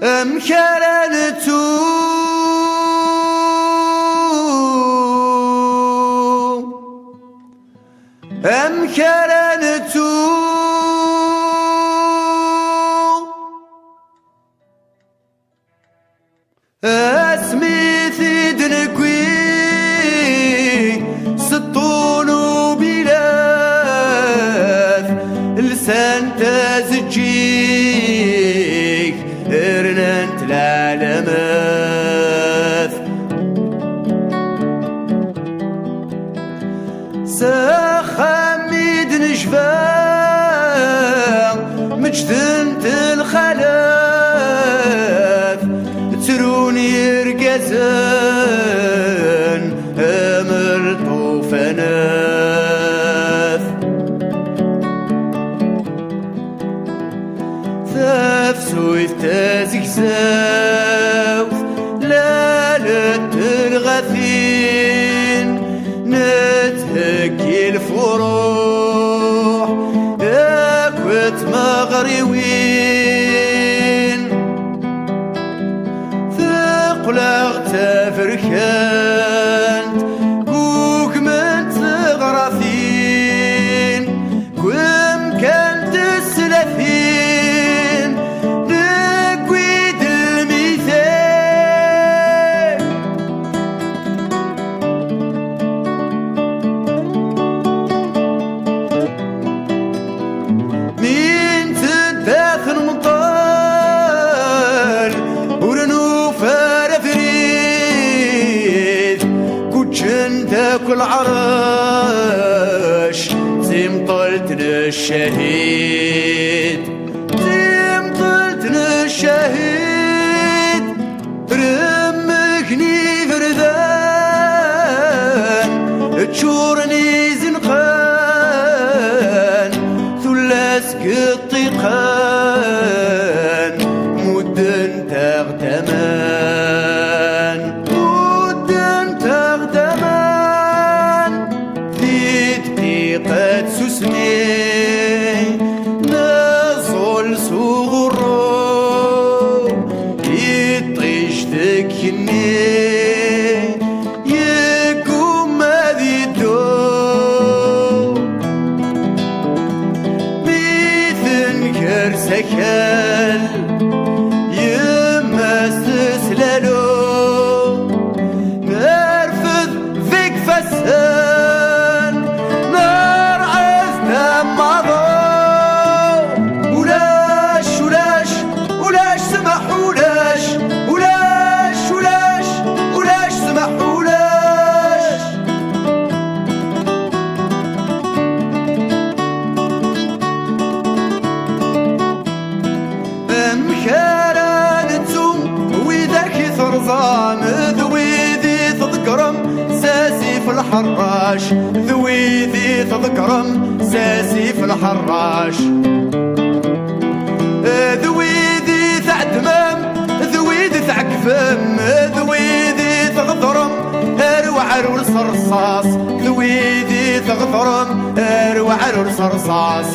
أمكرنتو اسمي دنكوي سطون وبلاث لسان تزجيك ارننت العالماث سخميد نجفا مجدنت الخلاف تروني رقزان امر طوفناث ثافسويث تازكزاوث لالت الغثين نتهكي الفروح اكوت مغريوين ثقلغ تفركانت كوك من تغرثين كوم كانت السلافين نقويد الميثان مين تداث المطال ورنو فارفريد كوتشن تاكل عراش زيم طلتنا الشهيد زيم طلتنا الشهيد رمكني فردان تشورني زنقان ثلاسك الطيقان مدن تغتمان مدن تغتمان في دقيقة سسني نزل صغرو يطيش ذكني يقوم هذي الدو بيثنكر سكال يما استسلالو نرفض فيك فسان نار عزت مضو ولاش ولاش ولاش سمح ولاش ولاش ولاش ولاش سمح ولاش مكارنتو وذاك ثرزان ذويذي تذكرم ساسي في الحراش ذويذي تذكرم ساسي في الحراش ذويذي تعدمم ذويذي تعكفم ذويذي تغضرم اروع رولس رصاص ذويذي تغضرم اروع رولس رصاص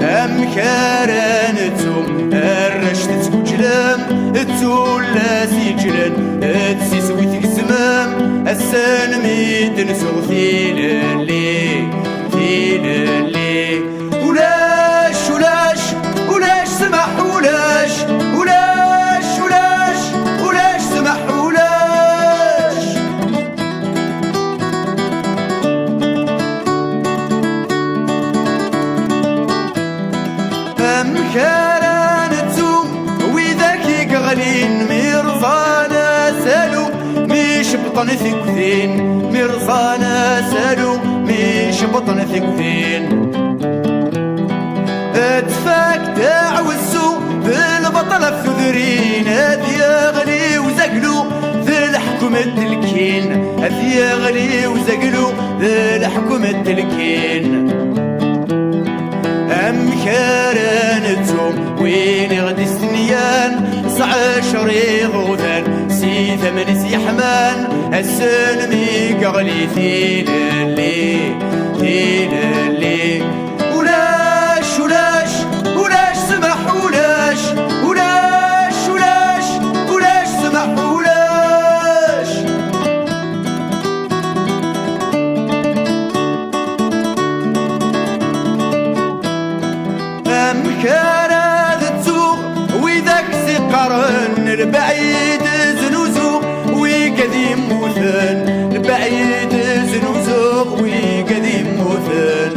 أمكارنتم الرشد تكجلم التولاس يجلن تسيسوي تكسمم السن ميدن سوثيل اللي ثيل اللي ولاش ولاش ولاش سمح ولاش ولاش ولاش ولاش سمح ولاش أمكارنتو وذاك يقغلين مرصانا سالو مش بطن ثقثين مرصانا سالو مش بطن ثقثين اتفاك تعوزو بالبطل الثذرين هذي يغلي وزقلو ذي الحكومة التلكين هذي يغلي وزقلو ذي الحكومة التلكين أمكارنتم وين غدي سنيان 19 غوثان سي 8 سيحمان السلمي قغلي ثيل اللي ولاش ولاش ولاش سمح ولاش البعيد زنوزو وقديم موثن البعيد زنوزو وقديم موثن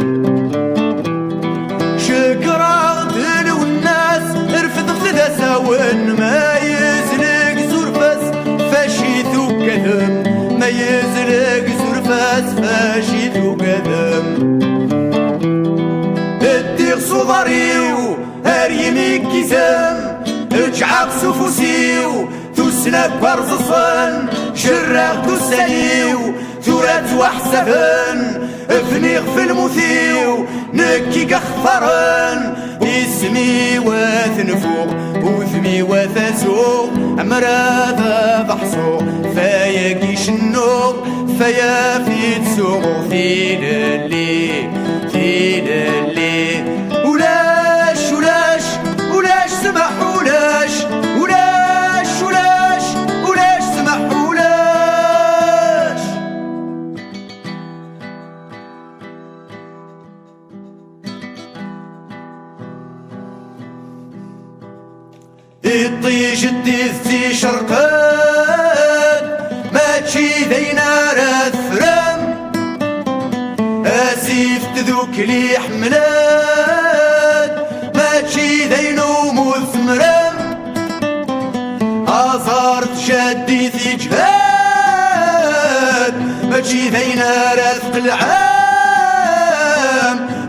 شكرا دلو الناس رفض خذا ساون ما يزلق زرفاس فاشيثو قدم ما يزلق زرفاس فاشيثو قدم الديغ صغريو هاريمي كيزام اجعق سفوسيو تسنك برزصن شراغ تسانيو تورات وحسفن افنيغ في المثيو نكي كخفرن اسمي واثنفوق وثمي واثسوق عمراذا ضحصو فيا كيش النوق فيا في تسوق في للي في للي ولاش ولاش ولاش سمح ولاش ولاش ولاش ولاش سمح ولاش الطيش الدثي شرقان ما تشي ذينا راثرم اسيف تذوك لي حملان ما تشي ذينو مثمرم ازارت شدي في جهاد ما تشي ذينا راثق العام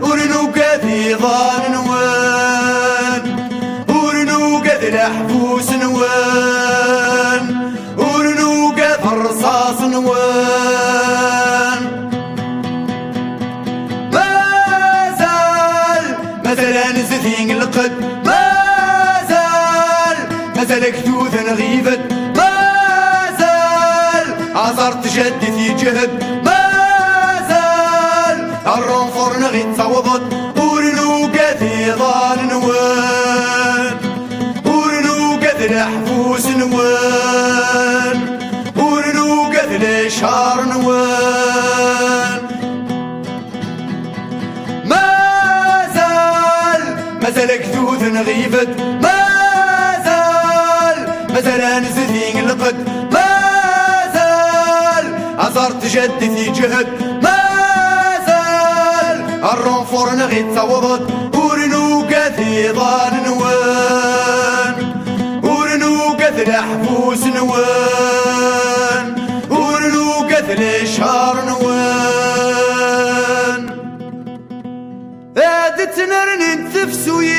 ورنو قاذي ظان نوان ورنو قاذي الحبوس نوان ورنو قاذي الرصاص نوان مازال نزثين القد مازال كتوث نغيبت مازال عصرت جدي في جهد مازال الرنفور نغي تصوضت ورنو قاذي ظال نوان ورنو قاذي الحفوس نوان ورنو قاذي الاشهار نوان مازال كتوث نغيبت مازال نزثين القد مازال عصرت جدي في جهد مازال الرنفور نغي تصوضت ورنو قاذي ظان نوان ورنو قاذي الحفوس نوان ورنو قاذي الاشهار نوان تنرني تفسوين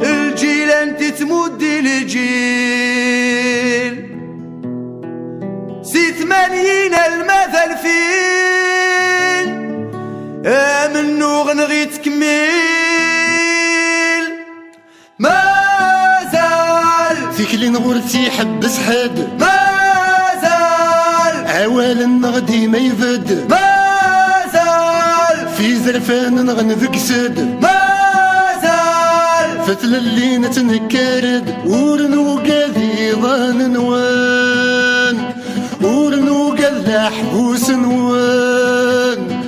الجيل انت تمدي الجيل سي 80 المثل فين منو غنغي تكميل مازال فيك اللي نغرتي حبس حد مازال عوال نغدي ما يفد في زرفان نغنفك سد مازال فتل اللي نتنكرد ورنو قاذي ظان نوان ورنو قاذ لحبوس نوان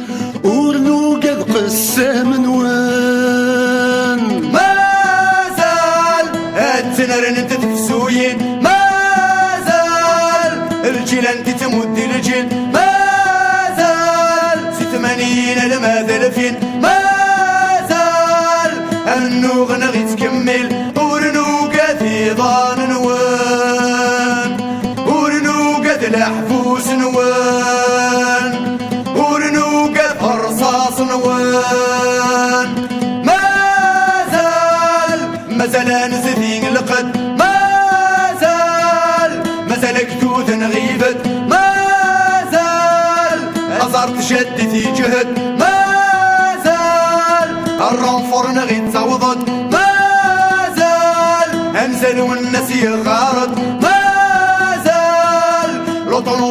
ورنو قاذ قسام نوان مازال التنر انت تفسوين مازال الجيل انت تمد الجيل الماذل فين مازال النوغ نغي تكمل ورنو قاذي ظان نوان ورنو قاذ الحفوس نوان ورنو قاذ الرصاص نوان مازال نزثين القد مازال كتوث نغيبت أزرت شدتي جهد مازال الرنفور نغي تصوضت مازال أنزل والناس يغارض مازال لطن